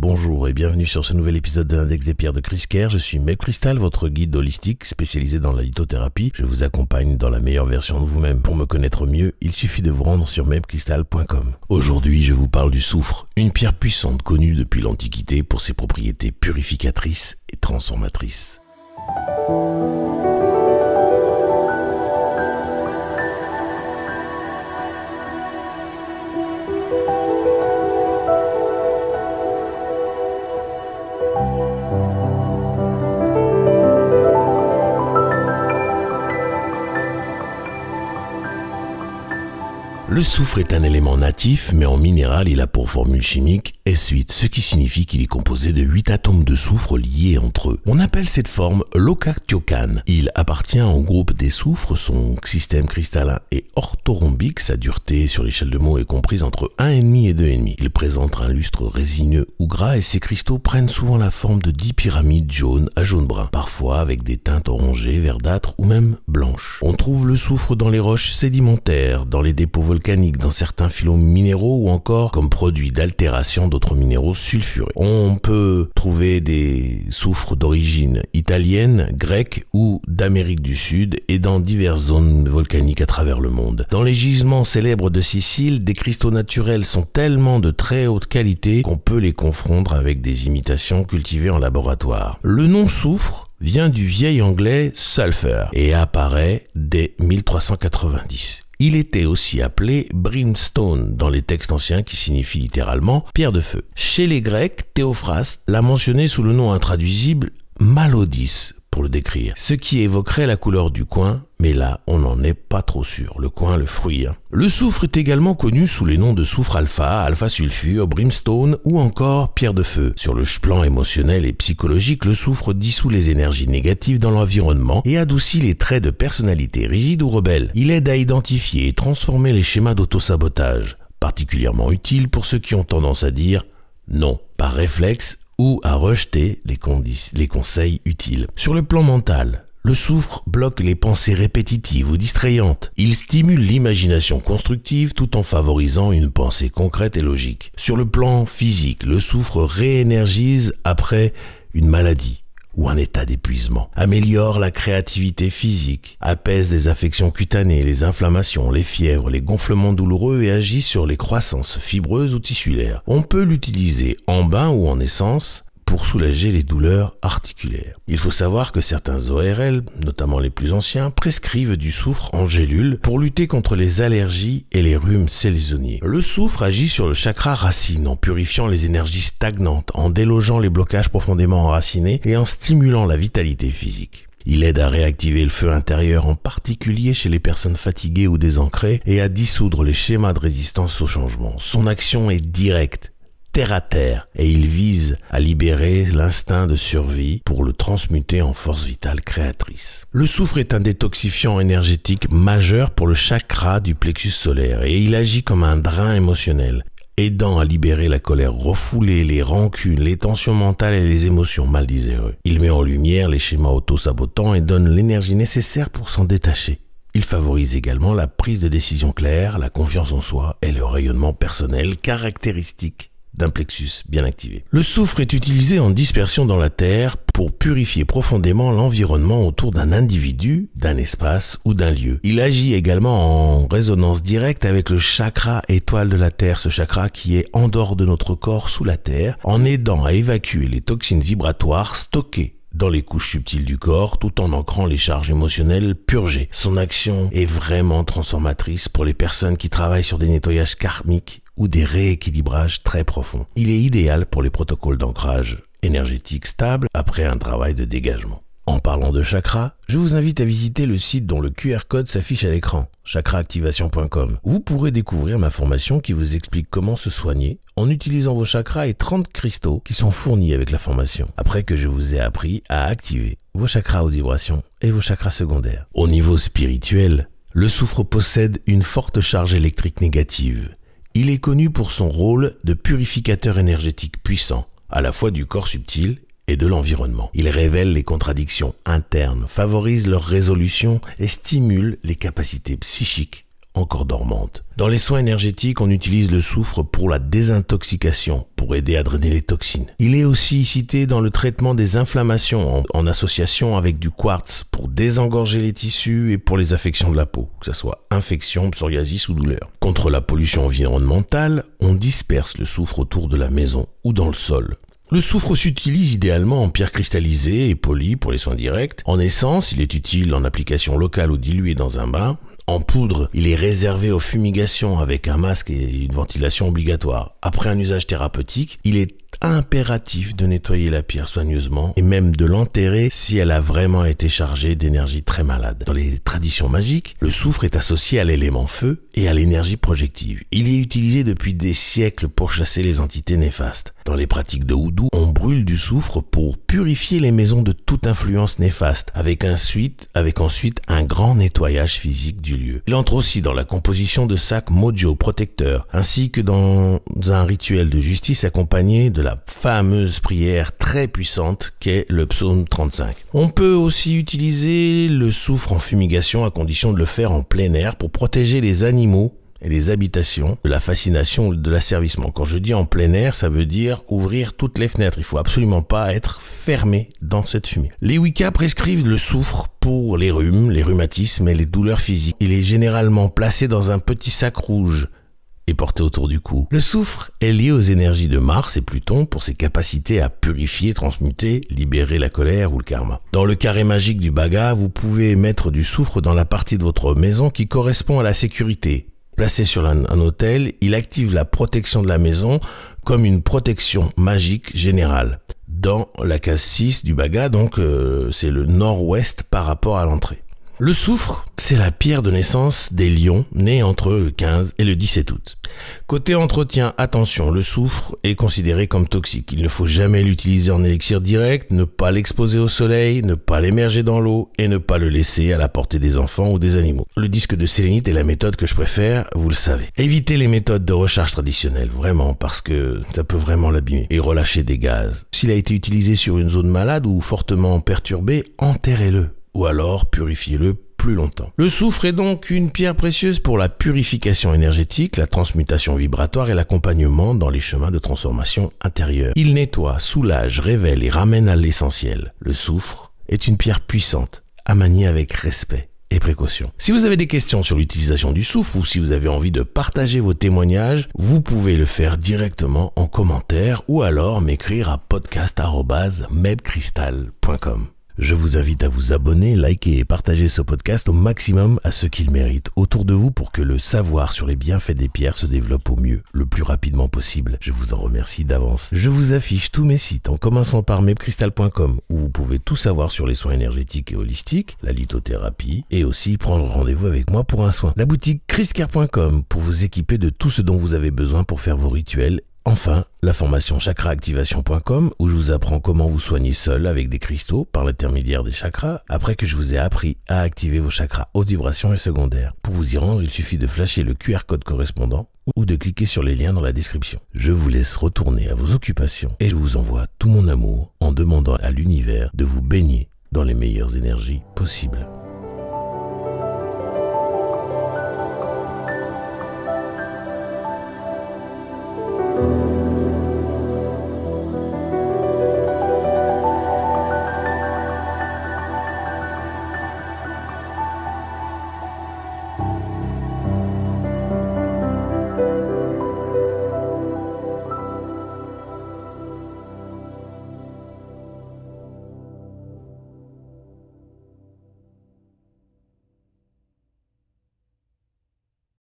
Bonjour et bienvenue sur ce nouvel épisode de l'Index des pierres de Chris Kerr. Je suis Meb Crystal, votre guide holistique spécialisé dans la lithothérapie. Je vous accompagne dans la meilleure version de vous-même. Pour me connaître mieux, il suffit de vous rendre sur mebcrystal.com. Aujourd'hui, je vous parle du soufre, une pierre puissante connue depuis l'Antiquité pour ses propriétés purificatrices et transformatrices. Le soufre est un élément natif, mais en minéral, il a pour formule chimique S8, ce qui signifie qu'il est composé de 8 atomes de soufre liés entre eux. On appelle cette forme l'ocaktiocan. Il appartient au groupe des soufres, son système cristallin est orthorhombique, sa dureté sur l'échelle de Mohs est comprise entre 1,5 et 2,5. Il présente un lustre résineux ou gras et ses cristaux prennent souvent la forme de 10 pyramides jaunes à jaune-brun, parfois avec des teintes orangées, verdâtres ou même blanches. On trouve le soufre dans les roches sédimentaires, dans les dépôts volcaniques, dans certains filons minéraux ou encore comme produit d'altération d'autres minéraux sulfureux. On peut trouver des soufres d'origine italienne, grecque ou d'Amérique du Sud et dans diverses zones volcaniques à travers le monde. Dans les gisements célèbres de Sicile, des cristaux naturels sont tellement de très haute qualité qu'on peut les confondre avec des imitations cultivées en laboratoire. Le nom soufre vient du vieil anglais sulfur et apparaît dès 1390. Il était aussi appelé brimstone dans les textes anciens qui signifie littéralement pierre de feu. Chez les Grecs, Théophraste l'a mentionné sous le nom intraduisible malodis pour le décrire, ce qui évoquerait la couleur du coin, mais là on n'en est pas trop sûr, le coin, le fruit. Le soufre est également connu sous les noms de soufre alpha, alpha sulfure, brimstone ou encore pierre de feu. Sur le plan émotionnel et psychologique, le soufre dissout les énergies négatives dans l'environnement et adoucit les traits de personnalité rigides ou rebelles. Il aide à identifier et transformer les schémas d'autosabotage, particulièrement utile pour ceux qui ont tendance à dire non par réflexe ou à rejeter les conseils utiles. Sur le plan mental, le soufre bloque les pensées répétitives ou distrayantes. Il stimule l'imagination constructive tout en favorisant une pensée concrète et logique. Sur le plan physique, le soufre réénergise après une maladie ou un état d'épuisement, améliore la créativité physique, apaise les affections cutanées, les inflammations, les fièvres, les gonflements douloureux et agit sur les croissances fibreuses ou tissulaires. On peut l'utiliser en bain ou en essence pour soulager les douleurs articulaires. Il faut savoir que certains ORL, notamment les plus anciens, prescrivent du soufre en gélule pour lutter contre les allergies et les rhumes saisonniers. Le soufre agit sur le chakra racine en purifiant les énergies stagnantes, en délogeant les blocages profondément enracinés et en stimulant la vitalité physique. Il aide à réactiver le feu intérieur, en particulier chez les personnes fatiguées ou désancrées, et à dissoudre les schémas de résistance au changement. Son action est directe, terre à terre, et il vise à libérer l'instinct de survie pour le transmuter en force vitale créatrice. Le soufre est un détoxifiant énergétique majeur pour le chakra du plexus solaire et il agit comme un drain émotionnel, aidant à libérer la colère refoulée, les rancunes, les tensions mentales et les émotions mal désirées. Il met en lumière les schémas auto-sabotants et donne l'énergie nécessaire pour s'en détacher. Il favorise également la prise de décision claire, la confiance en soi et le rayonnement personnel caractéristique d'un plexus bien activé. Le soufre est utilisé en dispersion dans la terre pour purifier profondément l'environnement autour d'un individu, d'un espace ou d'un lieu. Il agit également en résonance directe avec le chakra étoile de la terre, ce chakra qui est en dehors de notre corps sous la terre, en aidant à évacuer les toxines vibratoires stockées dans les couches subtiles du corps, tout en ancrant les charges émotionnelles purgées. Son action est vraiment transformatrice pour les personnes qui travaillent sur des nettoyages karmiques ou des rééquilibrages très profonds. Il est idéal pour les protocoles d'ancrage énergétique stable après un travail de dégagement. En parlant de chakras, je vous invite à visiter le site dont le QR code s'affiche à l'écran, chakraactivation.com. Vous pourrez découvrir ma formation qui vous explique comment se soigner en utilisant vos chakras et 30 cristaux qui sont fournis avec la formation, après que je vous ai appris à activer vos chakras haute vibration et vos chakras secondaires. Au niveau spirituel, le soufre possède une forte charge électrique négative. Il est connu pour son rôle de purificateur énergétique puissant, à la fois du corps subtil et de l'environnement. Il révèle les contradictions internes, favorise leur résolution et stimule les capacités psychiques encore dormante. Dans les soins énergétiques, on utilise le soufre pour la désintoxication, pour aider à drainer les toxines. Il est aussi cité dans le traitement des inflammations en association avec du quartz pour désengorger les tissus et pour les affections de la peau, que ce soit infection, psoriasis ou douleur. Contre la pollution environnementale, on disperse le soufre autour de la maison ou dans le sol. Le soufre s'utilise idéalement en pierre cristallisée et polie pour les soins directs. En essence, il est utile en application locale ou dilué dans un bain. En poudre, il est réservé aux fumigations avec un masque et une ventilation obligatoire. Après un usage thérapeutique, il est impératif de nettoyer la pierre soigneusement et même de l'enterrer si elle a vraiment été chargée d'énergie très malade. Dans les traditions magiques, le soufre est associé à l'élément feu et à l'énergie projective. Il est utilisé depuis des siècles pour chasser les entités néfastes. Dans les pratiques de houdou, on brûle du soufre pour purifier les maisons de toute influence néfaste, avec ensuite un grand nettoyage physique du lieu. Il entre aussi dans la composition de sacs mojo protecteurs, ainsi que dans un rituel de justice accompagné de la fameuse prière très puissante qu'est le psaume 35. On peut aussi utiliser le soufre en fumigation à condition de le faire en plein air pour protéger les animaux et les habitations de la fascination ou de l'asservissement. Quand je dis en plein air, ça veut dire ouvrir toutes les fenêtres. Il faut absolument pas être fermé dans cette fumée. Les Wicca prescrivent le soufre pour les rhumes, les rhumatismes et les douleurs physiques. Il est généralement placé dans un petit sac rouge et porté autour du cou. Le soufre est lié aux énergies de Mars et Pluton pour ses capacités à purifier, transmuter, libérer la colère ou le karma. Dans le carré magique du Baga, vous pouvez mettre du soufre dans la partie de votre maison qui correspond à la sécurité. Placé sur un autel, il active la protection de la maison comme une protection magique générale. Dans la case 6 du Baga, donc c'est le nord-ouest par rapport à l'entrée. Le soufre, c'est la pierre de naissance des lions nés entre le 15 et le 17 août. Côté entretien, attention, le soufre est considéré comme toxique. Il ne faut jamais l'utiliser en élixir direct, ne pas l'exposer au soleil, ne pas l'émerger dans l'eau et ne pas le laisser à la portée des enfants ou des animaux. Le disque de sélénite est la méthode que je préfère, vous le savez. Évitez les méthodes de recharge traditionnelles, vraiment, parce que ça peut vraiment l'abîmer et relâcher des gaz. S'il a été utilisé sur une zone malade ou fortement perturbée, enterrez-le. Ou alors purifiez-le plus longtemps. Le soufre est donc une pierre précieuse pour la purification énergétique, la transmutation vibratoire et l'accompagnement dans les chemins de transformation intérieure. Il nettoie, soulage, révèle et ramène à l'essentiel. Le soufre est une pierre puissante, à manier avec respect et précaution. Si vous avez des questions sur l'utilisation du soufre ou si vous avez envie de partager vos témoignages, vous pouvez le faire directement en commentaire ou alors m'écrire à podcast@mebcrystal.com. Je vous invite à vous abonner, liker et partager ce podcast au maximum à ceux qui le méritent autour de vous pour que le savoir sur les bienfaits des pierres se développe au mieux, le plus rapidement possible. Je vous en remercie d'avance. Je vous affiche tous mes sites en commençant par mebcrystal.com où vous pouvez tout savoir sur les soins énergétiques et holistiques, la lithothérapie et aussi prendre rendez-vous avec moi pour un soin. La boutique chriscare.com pour vous équiper de tout ce dont vous avez besoin pour faire vos rituels. Enfin, la formation chakraactivation.com où je vous apprends comment vous soigner seul avec des cristaux par l'intermédiaire des chakras après que je vous ai appris à activer vos chakras haute vibration et secondaires. Pour vous y rendre, il suffit de flasher le QR code correspondant ou de cliquer sur les liens dans la description. Je vous laisse retourner à vos occupations et je vous envoie tout mon amour en demandant à l'univers de vous baigner dans les meilleures énergies possibles.